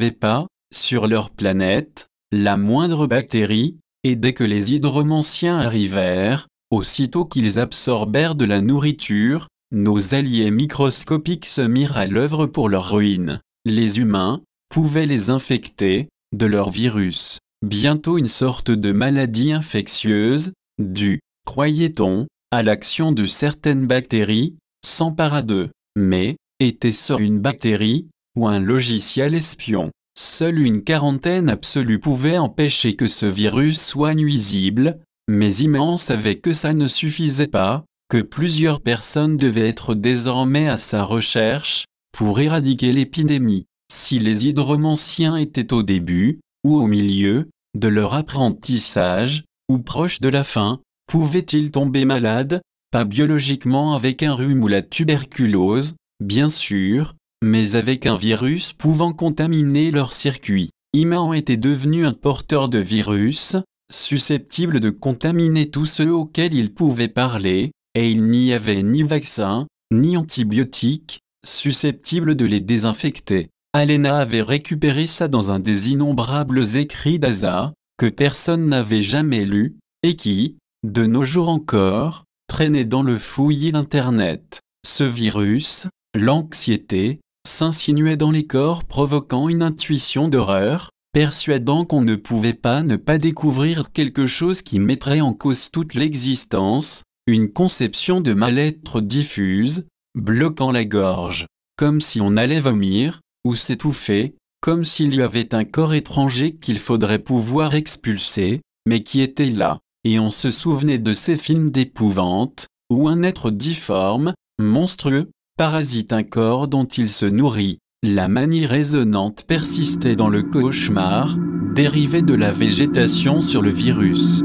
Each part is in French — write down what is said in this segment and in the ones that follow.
n'avaient pas, sur leur planète, la moindre bactérie, et dès que les hydromanciens arrivèrent, aussitôt qu'ils absorbèrent de la nourriture, nos alliés microscopiques se mirent à l'œuvre pour leur ruine. Les humains pouvaient les infecter de leur virus. Bientôt une sorte de maladie infectieuse, due, croyait-on, à l'action de certaines bactéries, s'empara d'eux. Mais, était-ce une bactérie, ou un logiciel espion? Seule une quarantaine absolue pouvait empêcher que ce virus soit nuisible, mais Iman savait que ça ne suffisait pas, que plusieurs personnes devaient être désormais à sa recherche, pour éradiquer l'épidémie. Si les hydromanciens étaient au début, ou au milieu, de leur apprentissage, ou proches de la fin, pouvaient-ils tomber malades, pas biologiquement avec un rhume ou la tuberculose, bien sûr, mais avec un virus pouvant contaminer leur circuit. Iman était devenu un porteur de virus, susceptible de contaminer tous ceux auxquels il pouvait parler, et il n'y avait ni vaccin, ni antibiotiques, susceptibles de les désinfecter. Alena avait récupéré ça dans un des innombrables écrits d'Asa, que personne n'avait jamais lu, et qui, de nos jours encore, traînait dans le fouillis d'Internet. Ce virus, l'anxiété, s'insinuait dans les corps provoquant une intuition d'horreur, persuadant qu'on ne pouvait pas ne pas découvrir quelque chose qui mettrait en cause toute l'existence, une conception de mal-être diffuse, bloquant la gorge, comme si on allait vomir, ou s'étouffer, comme s'il y avait un corps étranger qu'il faudrait pouvoir expulser, mais qui était là, et on se souvenait de ces films d'épouvante, où un être difforme, monstrueux, parasite un corps dont il se nourrit. La manie résonante persistait dans le cauchemar, dérivé de la végétation sur le virus.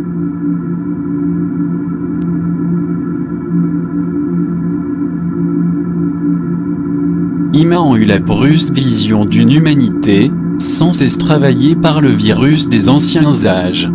Iman eut la brusque vision d'une humanité, sans cesse travaillée par le virus des anciens âges.